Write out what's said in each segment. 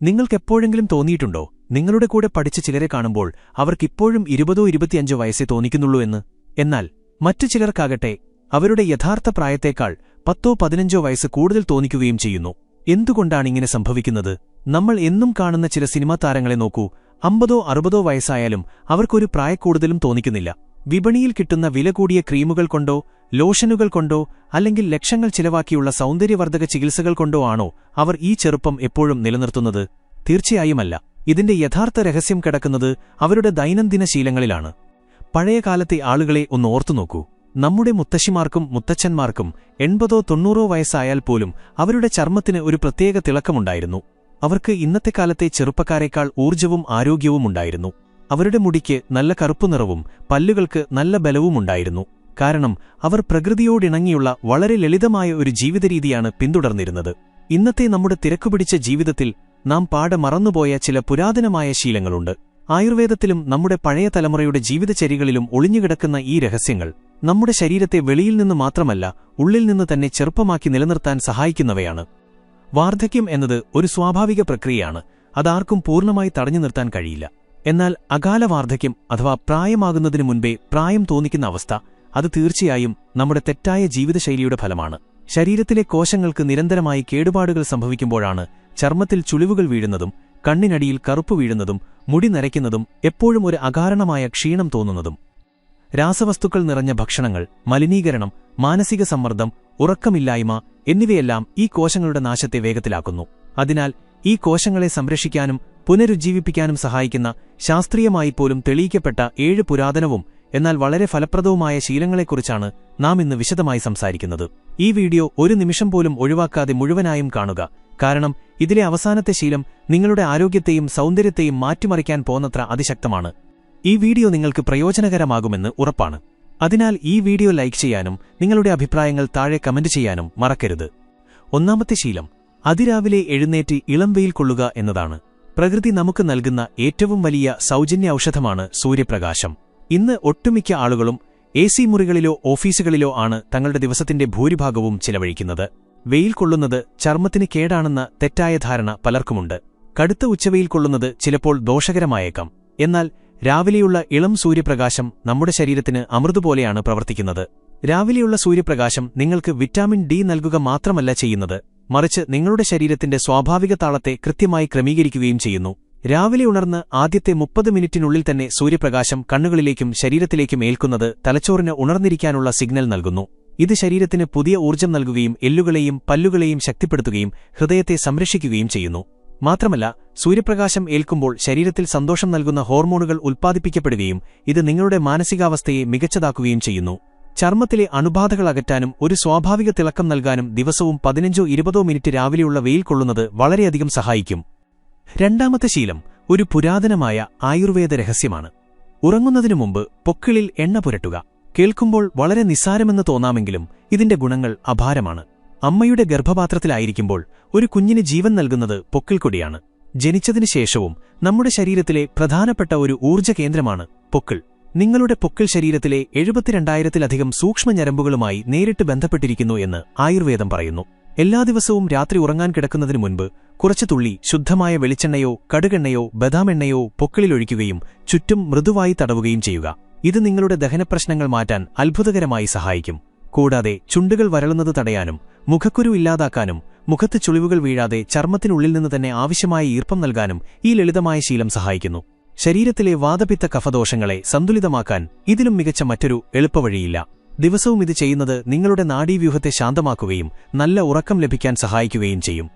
നിങ്ങൾക്കെപ്പോഴെങ്കിലും തോന്നിയിട്ടുണ്ടോ നിങ്ങളുടെ കൂടെ പഠിച്ച ചിലരെ കാണുമ്പോൾ അവർക്കിപ്പോഴും 20-25 വയസ്സേ തോന്നിക്കുന്നുള്ളൂ എന്ന്? എന്നാൽ മറ്റു ചിലർക്കാകട്ടെ അവരുടെ യഥാർത്ഥ പ്രായത്തേക്കാൾ 10-15 വയസ്സ് കൂടുതൽ തോന്നിക്കുകയും ചെയ്യുന്നു. എന്തുകൊണ്ടാണിങ്ങനെ സംഭവിക്കുന്നത്? നമ്മൾ എന്നും കാണുന്ന ചില സിനിമാ താരങ്ങളെ നോക്കൂ. 50-60 വയസ്സായാലും അവർക്കൊരു പ്രായക്കൂടുതലും തോന്നിക്കുന്നില്ല. വിപണിയിൽ കിട്ടുന്ന വില കൂടിയ ക്രീമുകൾ കൊണ്ടോ ലോഷനുകൾ കൊണ്ടോ അല്ലെങ്കിൽ ലക്ഷങ്ങൾ ചിലവാക്കിയുള്ള സൗന്ദര്യവർദ്ധക ചികിത്സകൾ കൊണ്ടോ ആണോ അവർ ഈ ചെറുപ്പം എപ്പോഴും നിലനിർത്തുന്നത്? തീർച്ചയായുമല്ല. ഇതിന്റെ യഥാർത്ഥ രഹസ്യം കിടക്കുന്നത് അവരുടെ ദൈനംദിന ശീലങ്ങളിലാണ്. പഴയകാലത്തെ ആളുകളെ ഒന്ന് ഓർത്തുനോക്കൂ. നമ്മുടെ മുത്തശ്ശിമാർക്കും മുത്തച്ഛന്മാർക്കും 80-90 വയസ്സായാൽ പോലും അവരുടെ ചർമ്മത്തിന് ഒരു പ്രത്യേക തിളക്കമുണ്ടായിരുന്നു. അവർക്ക് ഇന്നത്തെ കാലത്തെ ചെറുപ്പക്കാരേക്കാൾ ഊർജ്ജവും ആരോഗ്യവും ഉണ്ടായിരുന്നു. അവരുടെ മുടിക്ക് നല്ല കറുപ്പുനിറവും പല്ലുകൾക്ക് നല്ല ബലവുമുണ്ടായിരുന്നു. കാരണം അവർ പ്രകൃതിയോടിണങ്ങിയുള്ള വളരെ ലളിതമായ ഒരു ജീവിതരീതിയാണ് പിന്തുടർന്നിരുന്നത്. ഇന്നത്തെ നമ്മുടെ തിരക്കുപിടിച്ച ജീവിതത്തിൽ നാം പാടെ മറന്നുപോയ ചില പുരാതനമായ ശീലങ്ങളുണ്ട്. ആയുർവേദത്തിലും നമ്മുടെ പഴയ തലമുറയുടെ ജീവിതചര്യകളിലും ഒളിഞ്ഞുകിടക്കുന്ന ഈ രഹസ്യങ്ങൾ നമ്മുടെ ശരീരത്തെ വെളിയിൽ നിന്ന് മാത്രമല്ല ഉള്ളിൽ നിന്ന് തന്നെ ചെറുപ്പമാക്കി നിലനിർത്താൻ സഹായിക്കുന്നവയാണ്. വാർദ്ധക്യം എന്നത് ഒരു സ്വാഭാവിക പ്രക്രിയയാണ്. അതാർക്കും പൂർണ്ണമായി തടഞ്ഞു നിർത്താൻ കഴിയില്ല. എന്നാൽ അകാല വാർദ്ധക്യം അഥവാ പ്രായമാകുന്നതിനു മുൻപേ പ്രായം തോന്നിക്കുന്ന അവസ്ഥ, അത് തീർച്ചയായും നമ്മുടെ തെറ്റായ ജീവിതശൈലിയുടെ ഫലമാണ്. ശരീരത്തിലെ കോശങ്ങൾക്ക് നിരന്തരമായി കേടുപാടുകൾ സംഭവിക്കുമ്പോഴാണ് ചർമ്മത്തിൽ ചുളിവുകൾ വീഴുന്നതും കണ്ണിനടിയിൽ കറുപ്പ് വീഴുന്നതും മുടി നരയ്ക്കുന്നതും എപ്പോഴും ഒരു അകാരണമായ ക്ഷീണം തോന്നുന്നതും. രാസവസ്തുക്കൾ നിറഞ്ഞ ഭക്ഷണങ്ങൾ, മലിനീകരണം, മാനസിക സമ്മർദ്ദം, ഉറക്കമില്ലായ്മ എന്നിവയെല്ലാം ഈ കോശങ്ങളുടെ നാശത്തെ വേഗത്തിലാക്കുന്നു. അതിനാൽ ഈ കോശങ്ങളെ സംരക്ഷിക്കാനും പുനരുജ്ജീവിപ്പിക്കാനും സഹായിക്കുന്ന ശാസ്ത്രീയമായി പോലും തെളിയിക്കപ്പെട്ട 7 പുരാതനവും എന്നാൽ വളരെ ഫലപ്രദവുമായ ശീലങ്ങളെക്കുറിച്ചാണ് നാം ഇന്ന് വിശദമായി സംസാരിക്കുന്നത്. ഈ വീഡിയോ ഒരു നിമിഷം പോലും ഒഴിവാക്കാതെ മുഴുവനായും കാണുക. കാരണം ഇതിലെ അവസാനത്തെ ശീലം നിങ്ങളുടെ ആരോഗ്യത്തെയും സൗന്ദര്യത്തെയും മാറ്റിമറിക്കാൻ പോന്നത്ര അതിശക്തമാണ്. ഈ വീഡിയോ നിങ്ങൾക്ക് പ്രയോജനകരമാകുമെന്ന് ഉറപ്പാണ്. അതിനാൽ ഈ വീഡിയോ ലൈക്ക് ചെയ്യാനും നിങ്ങളുടെ അഭിപ്രായങ്ങൾ താഴെ കമന്റ് ചെയ്യാനും മറക്കരുത്. ഒന്നാമത്തെ ശീലം, അതിരാവിലെ എഴുന്നേറ്റ് ഇളം വെയിൽ കൊള്ളുക എന്നതാണ്. പ്രകൃതി നമുക്ക് നൽകുന്ന ഏറ്റവും വലിയ സൗജന്യ ഔഷധമാണ് സൂര്യപ്രകാശം. ഇന്ന് ഒട്ടുമിക്ക ആളുകളും AC മുറികളിലോ ഓഫീസുകളിലോ ആണ് തങ്ങളുടെ ദിവസത്തിന്റെ ഭൂരിഭാഗവും ചിലവഴിക്കുന്നത്. വെയിൽ കൊള്ളുന്നത് ചർമ്മത്തിന് കേടാണെന്ന തെറ്റായ ധാരണ പലർക്കുമുണ്ട്. കടുത്ത ഉച്ചവെയിൽ കൊള്ളുന്നത് ചിലപ്പോൾ ദോഷകരമായേക്കാം. എന്നാൽ രാവിലെയുള്ള ഇളം സൂര്യപ്രകാശം നമ്മുടെ ശരീരത്തിന് അമൃതുപോലെയാണ് പ്രവർത്തിക്കുന്നത്. രാവിലെയുള്ള സൂര്യപ്രകാശം നിങ്ങൾക്ക് വിറ്റാമിൻ D നൽകുക മാത്രമല്ല ചെയ്യുന്നത്, മറിച്ച് നിങ്ങളുടെ ശരീരത്തിന്റെ സ്വാഭാവിക താളത്തെ കൃത്യമായി ക്രമീകരിക്കുകയും ചെയ്യുന്നു. രാവിലെ ഉണർന്ന് ആദ്യത്തെ 30 മിനിറ്റിനുള്ളിൽ തന്നെ സൂര്യപ്രകാശം കണ്ണുകളിലേക്കും ശരീരത്തിലേക്കും ഏൽക്കുന്നത് തലച്ചോറിന് ഉണർന്നിരിക്കാനുള്ള സിഗ്നൽ നൽകുന്നു. ഇത് ശരീരത്തിന് പുതിയ ഊർജ്ജം നൽകുകയും എല്ലുകളെയും പല്ലുകളെയും ശക്തിപ്പെടുത്തുകയും ഹൃദയത്തെ സംരക്ഷിക്കുകയും ചെയ്യുന്നു. മാത്രമല്ല, സൂര്യപ്രകാശം ഏൽക്കുമ്പോൾ ശരീരത്തിൽ സന്തോഷം നൽകുന്ന ഹോർമോണുകൾ ഉൽപ്പാദിപ്പിക്കപ്പെടുകയും ഇത് നിങ്ങളുടെ മാനസികാവസ്ഥയെ മികച്ചതാക്കുകയും ചെയ്യുന്നു. ചർമ്മത്തിലെ അണുബാധകൾ അകറ്റാനും ഒരു സ്വാഭാവിക തിളക്കം നൽകാനും ദിവസവും 15-20 മിനിറ്റ് രാവിലെയുള്ള വെയിൽ കൊള്ളുന്നത് വളരെയധികം സഹായിക്കും. രണ്ടാമത്തെ ശീലം ഒരു പുരാതനമായ ആയുർവേദ രഹസ്യമാണ്. ഉറങ്ങുന്നതിനു മുമ്പ് പൊക്കിളിൽ എണ്ണ പുരട്ടുക. കേൾക്കുമ്പോൾ വളരെ നിസ്സാരമെന്ന് തോന്നാമെങ്കിലും ഇതിന്റെ ഗുണങ്ങൾ അപാരമാണ്. അമ്മയുടെ ഗർഭപാത്രത്തിലായിരിക്കുമ്പോൾ ഒരു കുഞ്ഞിന് ജീവൻ നൽകുന്നത് പൊക്കിൾക്കൊടിയാണ്. ജനിച്ചതിനു ശേഷവും നമ്മുടെ ശരീരത്തിലെ പ്രധാനപ്പെട്ട ഒരു ഊർജ്ജ കേന്ദ്രമാണ് പൊക്കിൾ. നിങ്ങളുടെ പൊക്കിൾ ശരീരത്തിലെ 72,000-ലധികം സൂക്ഷ്മഞരമ്പുകളുമായി നേരിട്ട് ബന്ധപ്പെട്ടിരിക്കുന്നു എന്ന് ആയുർവേദം പറയുന്നു. എല്ലാ ദിവസവും രാത്രി ഉറങ്ങാൻ കിടക്കുന്നതിനു മുൻപ് കുറച്ചു തുള്ളി ശുദ്ധമായ വെളിച്ചെണ്ണയോ കടുകെണ്ണയോ ബദാമെണ്ണയോ പൊക്കിളിലൊഴിക്കുകയും ചുറ്റും മൃദുവായി തടവുകയും ചെയ്യുക. ഇത് നിങ്ങളുടെ ദഹനപ്രശ്നങ്ങൾ മാറ്റാൻ അത്ഭുതകരമായി സഹായിക്കും. കൂടാതെ ചുണ്ടുകൾ വരളുന്നത് തടയാനും മുഖക്കുരു ഇല്ലാതാക്കാനും മുഖത്ത് ചുളിവുകൾ വീഴാതെ ചർമ്മത്തിനുള്ളിൽ നിന്ന് തന്നെ ആവശ്യമായ ഈർപ്പം നൽകാനും ഈ ലളിതമായ ശീലം സഹായിക്കുന്നു. ശരീരത്തിലെ വാതപിത്ത കഫദോഷങ്ങളെ സന്തുലിതമാക്കാൻ ഇതിലും മികച്ച മറ്റൊരു എളുപ്പവഴിയില്ല. ദിവസവും ഇത് ചെയ്യുന്നത് നിങ്ങളുടെ നാഡീവ്യൂഹത്തെ ശാന്തമാക്കുകയും നല്ല ഉറക്കം ലഭിക്കാൻ സഹായിക്കുകയും ചെയ്യും.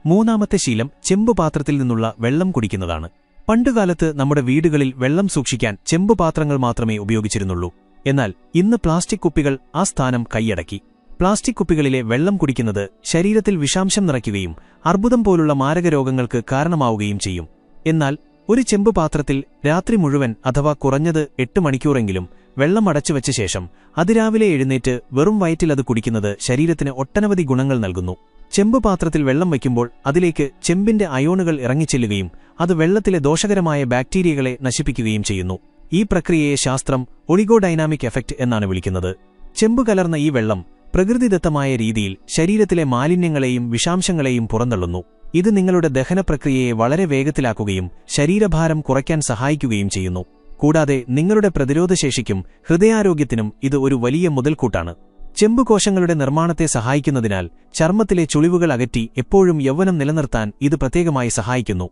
മൂന്നാമത്തെ ശീലം ചെമ്പുപാത്രത്തിൽ നിന്നുള്ള വെള്ളം കുടിക്കുന്നതാണ്. പണ്ടുകാലത്ത് നമ്മുടെ വീടുകളിൽ വെള്ളം സൂക്ഷിക്കാൻ ചെമ്പുപാത്രങ്ങൾ മാത്രമേ ഉപയോഗിച്ചിരുന്നുള്ളൂ. എന്നാൽ ഇന്ന് പ്ലാസ്റ്റിക് കുപ്പികൾ ആ സ്ഥാനം കൈയടക്കി. പ്ലാസ്റ്റിക് കുപ്പികളിലെ വെള്ളം കുടിക്കുന്നത് ശരീരത്തിൽ വിഷാംശം നിറയ്ക്കുകയും അർബുദം പോലുള്ള മാരകരോഗങ്ങൾക്ക് കാരണമാവുകയും ചെയ്യും. എന്നാൽ ഒരു ചെമ്പുപാത്രത്തിൽ രാത്രി മുഴുവൻ അഥവാ കുറഞ്ഞത് 8 മണിക്കൂറെങ്കിലും വെള്ളം അടച്ചുവെച്ച ശേഷം അതിരാവിലെ എഴുന്നേറ്റ് വെറും വയറ്റിൽ അത് കുടിക്കുന്നത് ശരീരത്തിന് ഒട്ടനവധി ഗുണങ്ങൾ നൽകുന്നു. ചെമ്പുപാത്രത്തിൽ വെള്ളം വയ്ക്കുമ്പോൾ അതിലേക്ക് ചെമ്പിന്റെ അയോണുകൾ ഇറങ്ങിച്ചെല്ലുകയും അത് വെള്ളത്തിലെ ദോഷകരമായ ബാക്ടീരിയകളെ നശിപ്പിക്കുകയും ചെയ്യുന്നു. ഈ പ്രക്രിയയെ ശാസ്ത്രം ഒളിഗോഡൈനാമിക് എഫക്റ്റ് എന്നാണ് വിളിക്കുന്നത്. ചെമ്പ് കലർന്ന ഈ വെള്ളം പ്രകൃതിദത്തമായ രീതിയിൽ ശരീരത്തിലെ മാലിന്യങ്ങളെയും വിഷാംശങ്ങളെയും പുറന്തള്ളുന്നു. ഇത് നിങ്ങളുടെ ദഹനപ്രക്രിയയെ വളരെ വേഗത്തിലാക്കുകയും ശരീരഭാരം കുറയ്ക്കാൻ സഹായിക്കുകയും ചെയ്യുന്നു. കൂടാതെ നിങ്ങളുടെ പ്രതിരോധശേഷിക്കും ഹൃദയാരോഗ്യത്തിനും ഇത് ഒരു വലിയ മുതൽക്കൂട്ടാണ്. ചെമ്പുകോശങ്ങളുടെ നിർമ്മാണത്തെ സഹായിക്കുന്നതിനാൽ ചർമ്മത്തിലെ ചുളിവുകൾ അകറ്റി എപ്പോഴും യൗവനം നിലനിർത്താൻ ഇത് പ്രത്യേകമായി സഹായിക്കുന്നു.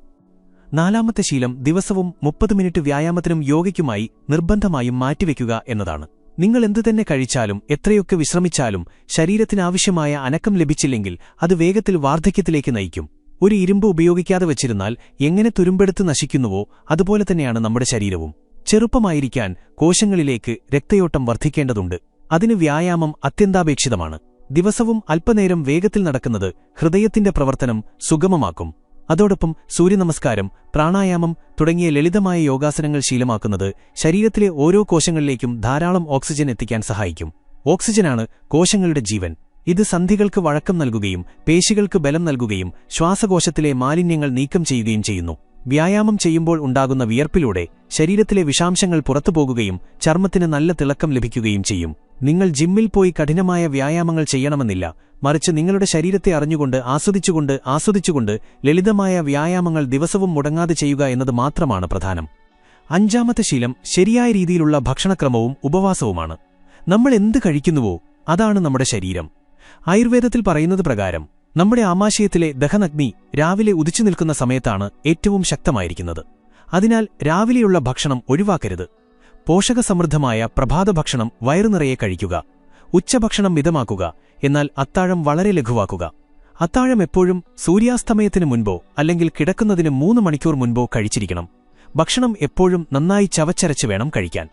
4ാമത്തെ ശീലം ദിവസവും 30 മിനിറ്റ് വ്യായാമത്തിനും യോഗയ്ക്കുമായി നിർബന്ധമായും മാറ്റിവെക്കുക എന്നതാണ്. നിങ്ങൾ എന്തുതന്നെ കഴിച്ചാലും എത്രയൊക്കെ വിശ്രമിച്ചാലും ശരീരത്തിനാവശ്യമായ അനക്കം ലഭിച്ചില്ലെങ്കിൽ അത് വേഗത്തിൽ വാർദ്ധക്യത്തിലേക്ക് നയിക്കും. ഒരു ഇരുമ്പ് ഉപയോഗിക്കാതെ വച്ചിരുന്നാൽ എങ്ങനെ തുരുമ്പെടുത്ത് നശിക്കുന്നുവോ അതുപോലെ തന്നെയാണ് നമ്മുടെ ശരീരവും. ചെറുപ്പമായിരിക്കാൻ കോശങ്ങളിലേക്ക് രക്തയോട്ടം വർദ്ധിക്കേണ്ടതുണ്ട്. അതിന് വ്യായാമം അത്യന്താപേക്ഷിതമാണ്. ദിവസവും അല്പനേരം വേഗത്തിൽ നടക്കുന്നത് ഹൃദയത്തിന്റെ പ്രവർത്തനം സുഗമമാക്കും. അതോടൊപ്പം സൂര്യനമസ്കാരം, പ്രാണായാമം തുടങ്ങിയ ലളിതമായ യോഗാസനങ്ങൾ ശീലമാക്കുന്നത് ശരീരത്തിലെ ഓരോ കോശങ്ങളിലേക്കും ധാരാളം ഓക്സിജൻ എത്തിക്കാൻ സഹായിക്കും. ഓക്സിജനാണ് കോശങ്ങളുടെ ജീവൻ. ഇത് സന്ധികൾക്ക് വഴക്കം നൽകുകയും പേശികൾക്ക് ബലം നൽകുകയും ശ്വാസകോശത്തിലെ മാലിന്യങ്ങൾ നീക്കം ചെയ്യുകയും ചെയ്യുന്നു. വ്യായാമം ചെയ്യുമ്പോൾ ഉണ്ടാകുന്ന വിയർപ്പിലൂടെ ശരീരത്തിലെ വിഷാംശങ്ങൾ പുറത്തുപോകുകയും ചർമ്മത്തിന് നല്ല തിളക്കം ലഭിക്കുകയും ചെയ്യും. നിങ്ങൾ ജിമ്മിൽ പോയി കഠിനമായ വ്യായാമങ്ങൾ ചെയ്യണമെന്നില്ല. മറിച്ച് നിങ്ങളുടെ ശരീരത്തെ അറിഞ്ഞുകൊണ്ട് ആസ്വദിച്ചുകൊണ്ട് ലളിതമായ വ്യായാമങ്ങൾ ദിവസവും മുടങ്ങാതെ ചെയ്യുക എന്നത് മാത്രമാണ് പ്രധാനം. 5ാമത്തെ ശീലം ശരിയായ രീതിയിലുള്ള ഭക്ഷണക്രമവും ഉപവാസവുമാണ്. നമ്മൾ എന്ത് കഴിക്കുന്നുവോ അതാണ് നമ്മുടെ ശരീരം. ആയുർവേദത്തിൽ പറയുന്നത് പ്രകാരം നമ്മുടെ ആമാശയത്തിലെ ദഹനഗ്നി രാവിലെ ഉദിച്ചു നിൽക്കുന്ന സമയത്താണ് ഏറ്റവും ശക്തമായിരിക്കുന്നത്. അതിനാൽ രാവിലെയുള്ള ഭക്ഷണം ഒഴിവാക്കരുത്. പോഷകസമൃദ്ധമായ പ്രഭാതഭക്ഷണം വയറുനിറയെ കഴിക്കുക. ഉച്ചഭക്ഷണം മിതമാക്കുക. എന്നാൽ അത്താഴം വളരെ ലഘുവാക്കുക. അത്താഴം എപ്പോഴും സൂര്യാസ്തമയത്തിനു മുൻപോ അല്ലെങ്കിൽ കിടക്കുന്നതിന് 3 മണിക്കൂർ മുൻപോ കഴിച്ചിരിക്കണം. ഭക്ഷണം എപ്പോഴും നന്നായി ചവച്ചരച്ച് വേണം കഴിക്കാൻ.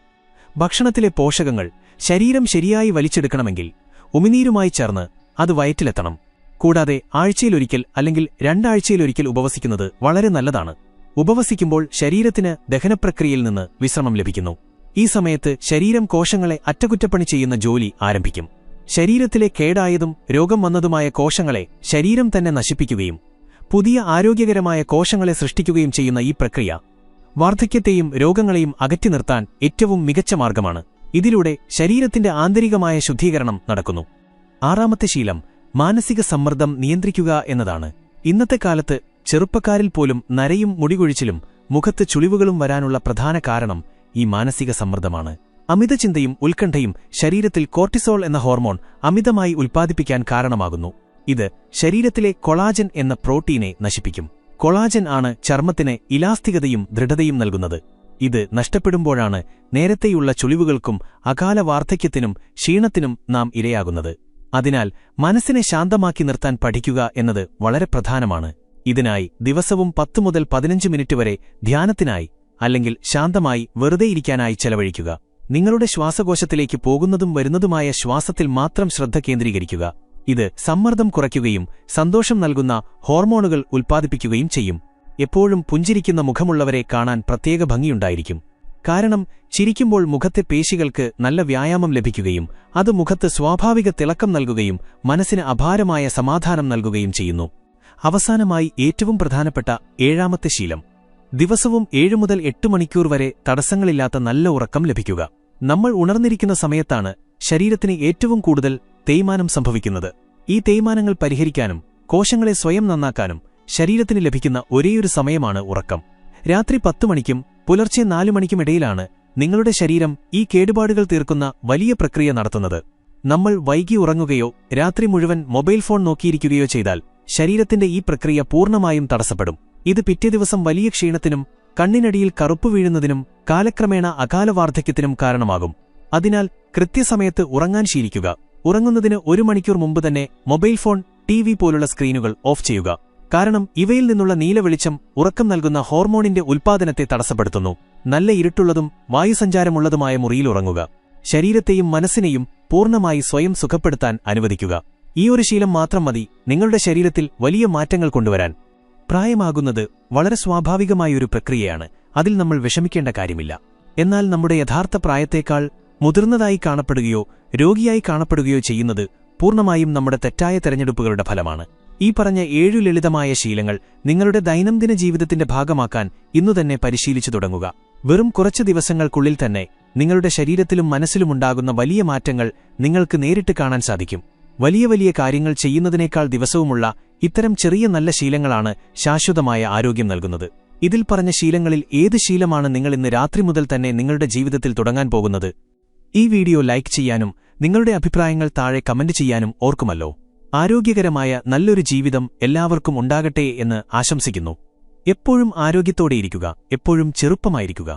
ഭക്ഷണത്തിലെ പോഷകങ്ങൾ ശരീരം ശരിയായി വലിച്ചെടുക്കണമെങ്കിൽ ഉമിനീരുമായി ചേർന്ന് അത് വയറ്റിലെത്തണം. കൂടാതെ ആഴ്ചയിലൊരിക്കൽ അല്ലെങ്കിൽ 2 ആഴ്ചയിലൊരിക്കൽ ഉപവസിക്കുന്നത് വളരെ നല്ലതാണ്. ഉപവസിക്കുമ്പോൾ ശരീരത്തിന് ദഹനപ്രക്രിയയിൽ നിന്ന് വിശ്രമം ലഭിക്കുന്നു. ഈ സമയത്ത് ശരീരം കോശങ്ങളെ അറ്റകുറ്റപ്പണി ചെയ്യുന്ന ജോലി ആരംഭിക്കും. ശരീരത്തിലെ കേടായതും രോഗം വന്നതുമായ കോശങ്ങളെ ശരീരം തന്നെ നശിപ്പിക്കുകയും പുതിയ ആരോഗ്യകരമായ കോശങ്ങളെ സൃഷ്ടിക്കുകയും ചെയ്യുന്ന ഈ പ്രക്രിയ വാർദ്ധക്യത്തെയും രോഗങ്ങളെയും അകറ്റി നിർത്താൻ ഏറ്റവും മികച്ച മാർഗമാണ്. ഇതിലൂടെ ശരീരത്തിന്റെ ആന്തരികമായ ശുദ്ധീകരണം നടക്കുന്നു. 6ാമത്തെ ശീലം മാനസിക സമ്മർദ്ദം നിയന്ത്രിക്കുക എന്നതാണ്. ഇന്നത്തെ കാലത്ത് ചെറുപ്പക്കാരിൽ പോലും നരയും മുടികൊഴിച്ചിലും മുഖത്ത് ചുളിവുകളും വരാനുള്ള പ്രധാന കാരണം ഈ മാനസിക സമ്മർദ്ദമാണ്. അമിതചിന്തയും ഉത്കണ്ഠയും ശരീരത്തിൽ കോർട്ടിസോൾ എന്ന ഹോർമോൺ അമിതമായി ഉൽപ്പാദിപ്പിക്കാൻ കാരണമാകുന്നു. ഇത് ശരീരത്തിലെ കൊളാജൻ എന്ന പ്രോട്ടീനെ നശിപ്പിക്കും. കൊളാജൻ ആണ് ചർമ്മത്തിന് ഇലാസ്തികതയും ദൃഢതയും നൽകുന്നത്. ഇത് നഷ്ടപ്പെടുമ്പോഴാണ് നേരത്തെയുള്ള ചുളിവുകൾക്കും അകാല വാർദ്ധക്യത്തിനും ക്ഷീണത്തിനും നാം ഇരയാകുന്നത്. അതിനാൽ മനസ്സിനെ ശാന്തമാക്കി നിർത്താൻ പഠിക്കുക എന്നത് വളരെ പ്രധാനമാണ്. ഇതിനായി ദിവസവും 10 മുതൽ 15 മിനിറ്റ് വരെ ധ്യാനത്തിനായി അല്ലെങ്കിൽ ശാന്തമായി വെറുതെയിരിക്കാനായി ചെലവഴിക്കുക. നിങ്ങളുടെ ശ്വാസകോശത്തിലേക്ക് പോകുന്നതും വരുന്നതുമായ ശ്വാസത്തിൽ മാത്രം ശ്രദ്ധ കേന്ദ്രീകരിക്കുക. ഇത് സമ്മർദ്ദം കുറയ്ക്കുകയും സന്തോഷം നൽകുന്ന ഹോർമോണുകൾ ഉൽപ്പാദിപ്പിക്കുകയും ചെയ്യും. എപ്പോഴും പുഞ്ചിരിക്കുന്ന മുഖമുള്ളവരെ കാണാൻ പ്രത്യേക ഭംഗിയുണ്ടായിരിക്കും. കാരണം ചിരിക്കുമ്പോൾ മുഖത്തെ പേശികൾക്ക് നല്ല വ്യായാമം ലഭിക്കുകയും അത് മുഖത്ത് സ്വാഭാവിക തിളക്കം നൽകുകയും മനസ്സിന് അപാരമായ സമാധാനം നൽകുകയും ചെയ്യുന്നു. അവസാനമായി ഏറ്റവും പ്രധാനപ്പെട്ട 7ാമത്തെ ശീലം ദിവസവും 7 മുതൽ 8 മണിക്കൂർ വരെ തടസ്സങ്ങളില്ലാത്ത നല്ല ഉറക്കം ലഭിക്കുക. നമ്മൾ ഉണർന്നിരിക്കുന്ന സമയത്താണ് ശരീരത്തിന് ഏറ്റവും കൂടുതൽ തേയ്മാനം സംഭവിക്കുന്നത്. ഈ തേയ്മാനങ്ങൾ പരിഹരിക്കാനും കോശങ്ങളെ സ്വയം നന്നാക്കാനും ശരീരത്തിന് ലഭിക്കുന്ന ഒരേയൊരു സമയമാണ് ഉറക്കം. രാത്രി 10 മണിക്കും പുലർച്ചെ 4 മണിക്കുമിടയിലാണ് നിങ്ങളുടെ ശരീരം ഈ കേടുപാടുകൾ തീർക്കുന്ന വലിയ പ്രക്രിയ നടത്തുന്നത്. നമ്മൾ വൈകി ഉറങ്ങുകയോ രാത്രി മുഴുവൻ മൊബൈൽ ഫോൺ നോക്കിയിരിക്കുകയോ ചെയ്താൽ ശരീരത്തിന്റെ ഈ പ്രക്രിയ പൂർണ്ണമായും തടസ്സപ്പെടും. ഇത് പിറ്റേ ദിവസം വലിയ ക്ഷീണത്തിനും കണ്ണിനടിയിൽ കറുപ്പ് വീഴുന്നതിനും കാലക്രമേണ അകാല വാർദ്ധക്യത്തിനും കാരണമാകും. അതിനാൽ കൃത്യസമയത്ത് ഉറങ്ങാൻ ശീലിക്കുക. ഉറങ്ങുന്നതിന് 1 മണിക്കൂർ മുമ്പ് തന്നെ മൊബൈൽ ഫോൺ, TV പോലുള്ള സ്ക്രീനുകൾ ഓഫ് ചെയ്യുക. കാരണം ഇവയിൽ നിന്നുള്ള നീലവെളിച്ചം ഉറക്കം നൽകുന്ന ഹോർമോണിന്റെ ഉൽപ്പാദനത്തെ തടസ്സപ്പെടുത്തുന്നു. നല്ല ഇരുട്ടുള്ളതും വായുസഞ്ചാരമുള്ളതുമായ മുറിയിൽ ഉറങ്ങുക. ശരീരത്തെയും മനസ്സിനെയും പൂർണ്ണമായി സ്വയം സുഖപ്പെടുത്താൻ അനുവദിക്കുക. ഈ ഒരു ശീലം മാത്രം മതി നിങ്ങളുടെ ശരീരത്തിൽ വലിയ മാറ്റങ്ങൾ കൊണ്ടുവരാൻ. പ്രായമാകുന്നത് വളരെ സ്വാഭാവികമായൊരു പ്രക്രിയയാണ്. അതിൽ നമ്മൾ വിഷമിക്കേണ്ട കാര്യമില്ല. എന്നാൽ നമ്മുടെ യഥാർത്ഥ പ്രായത്തേക്കാൾ മുതിർന്നതായി കാണപ്പെടുകയോ രോഗിയായി കാണപ്പെടുകയോ ചെയ്യുന്നത് പൂർണ്ണമായും നമ്മുടെ തെറ്റായ തെരഞ്ഞെടുപ്പുകളുടെ ഫലമാണ്. ഈ പറഞ്ഞ 7 ലളിതമായ ശീലങ്ങൾ നിങ്ങളുടെ ദൈനംദിന ജീവിതത്തിന്റെ ഭാഗമാക്കാൻ ഇന്നുതന്നെ പരിശീലിച്ചു തുടങ്ങുക. വെറും കുറച്ച് ദിവസങ്ങൾക്കുള്ളിൽ തന്നെ നിങ്ങളുടെ ശരീരത്തിലും മനസ്സിലുമുണ്ടാകുന്ന വലിയ മാറ്റങ്ങൾ നിങ്ങൾക്ക് നേരിട്ട് കാണാൻ സാധിക്കും. വലിയ വലിയ കാര്യങ്ങൾ ചെയ്യുന്നതിനേക്കാൾ ദിവസവുമുള്ള ഇത്തരം ചെറിയ നല്ല ശീലങ്ങളാണ് ശാശ്വതമായ ആരോഗ്യം നൽകുന്നത്. ഇതിൽ പറഞ്ഞ ശീലങ്ങളിൽ ഏത് ശീലമാണ് നിങ്ങൾ ഇന്ന് രാത്രി മുതൽ തന്നെ നിങ്ങളുടെ ജീവിതത്തിൽ തുടങ്ങാൻ പോകുന്നത്? ഈ വീഡിയോ ലൈക്ക് ചെയ്യാനും നിങ്ങളുടെ അഭിപ്രായങ്ങൾ താഴെ കമന്റ് ചെയ്യാനും ഓർക്കുമല്ലോ. ആരോഗ്യകരമായ നല്ലൊരു ജീവിതം എല്ലാവർക്കും ഉണ്ടാകട്ടെ എന്ന് ആശംസിക്കുന്നു. എപ്പോഴും ആരോഗ്യത്തോടെയിരിക്കുക, എപ്പോഴും ചെറുപ്പമായിരിക്കുക.